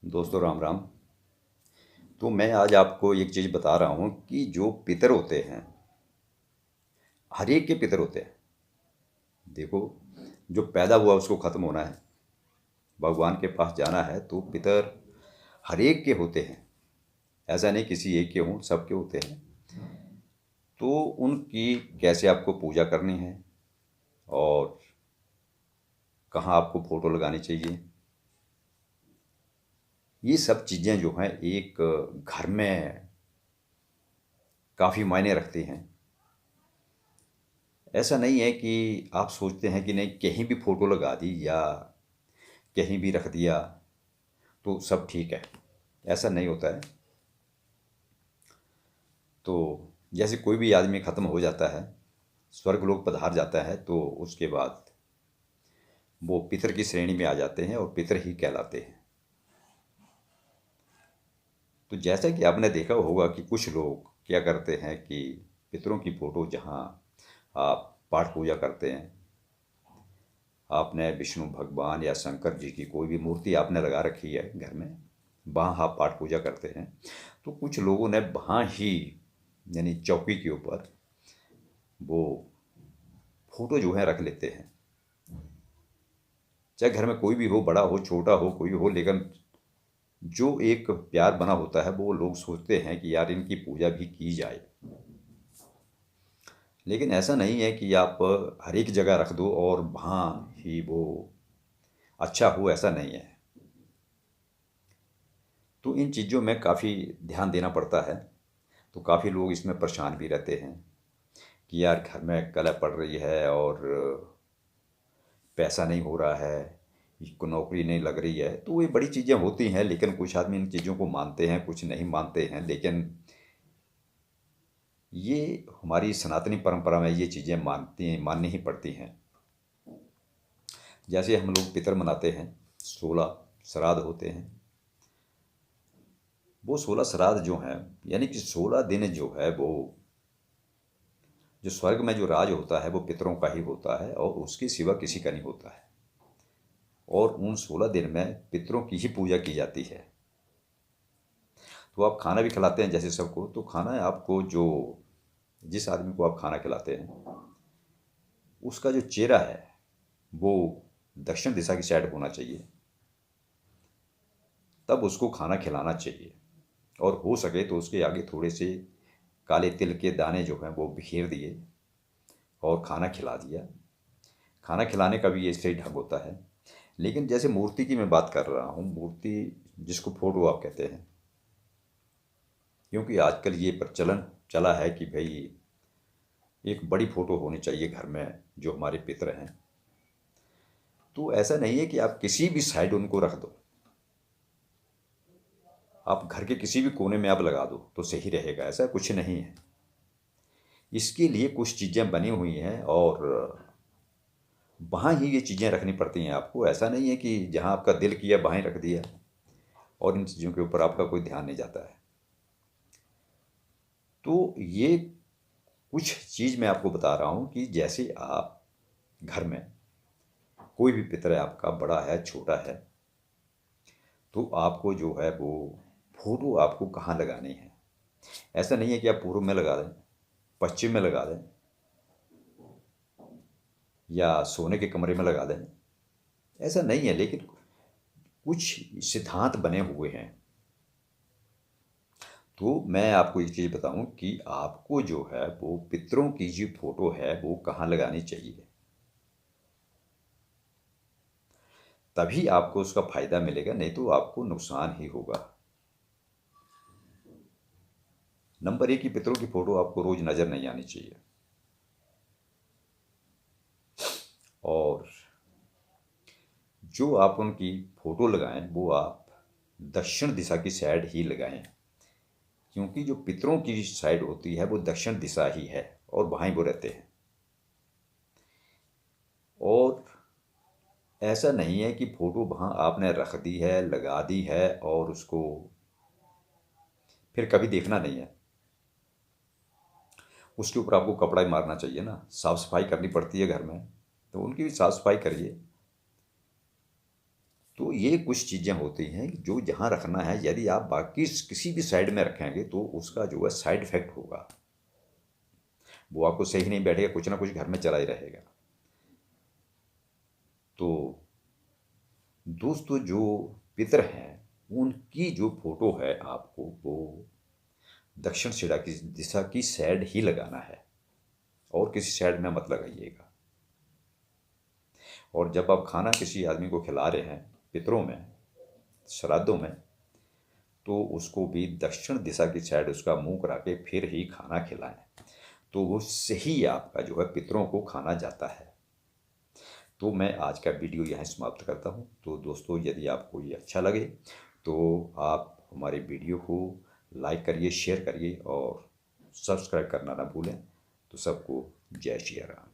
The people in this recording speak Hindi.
दोस्तों राम राम। तो मैं आज आपको एक चीज़ बता रहा हूँ कि जो पितर होते हैं, हर एक के पितर होते हैं। देखो, जो पैदा हुआ उसको ख़त्म होना है, भगवान के पास जाना है, तो पितर हर एक के होते हैं। ऐसा नहीं किसी एक के हों, सबके होते हैं। तो उनकी कैसे आपको पूजा करनी है और कहाँ आपको फ़ोटो लगानी चाहिए, ये सब चीज़ें जो हैं एक घर में काफ़ी मायने रखती हैं। ऐसा नहीं है कि आप सोचते हैं कि नहीं कहीं भी फ़ोटो लगा दी या कहीं भी रख दिया तो सब ठीक है। ऐसा नहीं होता है। तो जैसे कोई भी आदमी ख़त्म हो जाता है, स्वर्ग लोक पधार जाता है, तो उसके बाद वो पितर की श्रेणी में आ जाते हैं और पितर ही कहलाते हैं। तो जैसा कि आपने देखा होगा कि कुछ लोग क्या करते हैं कि पितरों की फ़ोटो जहाँ आप पाठ पूजा करते हैं, आपने विष्णु भगवान या शंकर जी की कोई भी मूर्ति आपने लगा रखी है घर में, वहाँ आप पाठ पूजा करते हैं, तो कुछ लोगों ने वहाँ ही यानी चौकी के ऊपर वो फोटो जो है रख लेते हैं। चाहे घर में कोई भी हो, बड़ा हो छोटा हो कोई हो, लेकिन जो एक प्यार बना होता है वो लोग सोचते हैं कि यार इनकी पूजा भी की जाए। लेकिन ऐसा नहीं है कि आप हर एक जगह रख दो और वहाँ ही वो अच्छा हो, ऐसा नहीं है। तो इन चीज़ों में काफ़ी ध्यान देना पड़ता है। तो काफ़ी लोग इसमें परेशान भी रहते हैं कि यार घर में कलह पड़ रही है और पैसा नहीं हो रहा है, को नौकरी नहीं लग रही है। तो ये बड़ी चीज़ें होती हैं, लेकिन कुछ आदमी इन चीज़ों को मानते हैं, कुछ नहीं मानते हैं। लेकिन ये हमारी सनातनी परंपरा में ये चीज़ें माननी ही पड़ती हैं। जैसे हम लोग पितर मनाते हैं, 16 श्राद्ध होते हैं। वो 16 श्राद्ध जो हैं, यानी कि 16 दिन जो है वो जो स्वर्ग में जो राज होता है वो पितरों का ही होता है और उसके सिवा किसी का नहीं होता है। और उन 16 दिन में पितरों की ही पूजा की जाती है। तो आप खाना भी खिलाते हैं जैसे सबको, तो खाना आपको जो जिस आदमी को आप खाना खिलाते हैं उसका जो चेहरा है वो दक्षिण दिशा की साइड होना चाहिए, तब उसको खाना खिलाना चाहिए। और हो सके तो उसके आगे थोड़े से काले तिल के दाने जो हैं वो बिखेर दिए और खाना खिला दिया। खाना खिलाने का भी ये सही ढंग होता है। लेकिन जैसे मूर्ति की मैं बात कर रहा हूँ, मूर्ति जिसको फोटो आप कहते हैं, क्योंकि आजकल ये प्रचलन चला है कि भाई एक बड़ी फोटो होनी चाहिए घर में जो हमारे पितर हैं। तो ऐसा नहीं है कि आप किसी भी साइड उनको रख दो, आप घर के किसी भी कोने में आप लगा दो तो सही रहेगा, ऐसा कुछ नहीं है। इसके लिए कुछ चीज़ें बनी हुई हैं और वहाँ ही ये चीज़ें रखनी पड़ती हैं आपको। ऐसा नहीं है कि जहाँ आपका दिल किया वहाँ ही रख दिया और इन चीज़ों के ऊपर आपका कोई ध्यान नहीं जाता है। तो ये कुछ चीज़ मैं आपको बता रहा हूँ कि जैसे आप घर में कोई भी पितर है आपका, बड़ा है छोटा है, तो आपको जो है वो फोटो आपको कहाँ लगानी है। ऐसा नहीं है कि आप पूर्व में लगा दें, पश्चिम में लगा दें या सोने के कमरे में लगा दें, ऐसा नहीं है। लेकिन कुछ सिद्धांत बने हुए हैं। तो मैं आपको एक चीज़ बताऊं कि आपको जो है वो पितरों की जो फोटो है वो कहाँ लगानी चाहिए, तभी आपको उसका फायदा मिलेगा, नहीं तो आपको नुकसान ही होगा। नंबर एक, की पितरों की फोटो आपको रोज नजर नहीं आनी चाहिए। और जो आप उनकी फोटो लगाएं वो आप दक्षिण दिशा की साइड ही लगाएं, क्योंकि जो पितरों की साइड होती है वो दक्षिण दिशा ही है और वहाँ ही वो रहते हैं। और ऐसा नहीं है कि फोटो वहाँ आपने रख दी है, लगा दी है और उसको फिर कभी देखना नहीं है। उसके ऊपर आपको कपड़ा ही मारना चाहिए ना, साफ़ सफाई करनी पड़ती है घर में, तो उनकी भी साफ़ सफाई करिए। तो ये कुछ चीज़ें होती हैं जो जहाँ रखना है, यदि आप बाकी किसी भी साइड में रखेंगे तो उसका जो है साइड इफेक्ट होगा, वो आपको सही नहीं बैठेगा, कुछ ना कुछ घर में चला ही रहेगा। तो दोस्तों, जो पितर हैं उनकी जो फोटो है आपको वो दक्षिण दिशा की दिशा की साइड ही लगाना है, और किसी साइड में मत लगाइएगा। और जब आप खाना किसी आदमी को खिला रहे हैं पितरों में, श्राद्धों में, तो उसको भी दक्षिण दिशा की साइड उसका मुंह करा के फिर ही खाना खिलाएं, तो वो सही आपका जो है पितरों को खाना जाता है। तो मैं आज का वीडियो यहाँ समाप्त करता हूँ। तो दोस्तों, यदि आपको ये अच्छा लगे तो आप हमारे वीडियो को लाइक करिए, शेयर करिए और सब्सक्राइब करना ना भूलें। तो सबको जय श्री राम।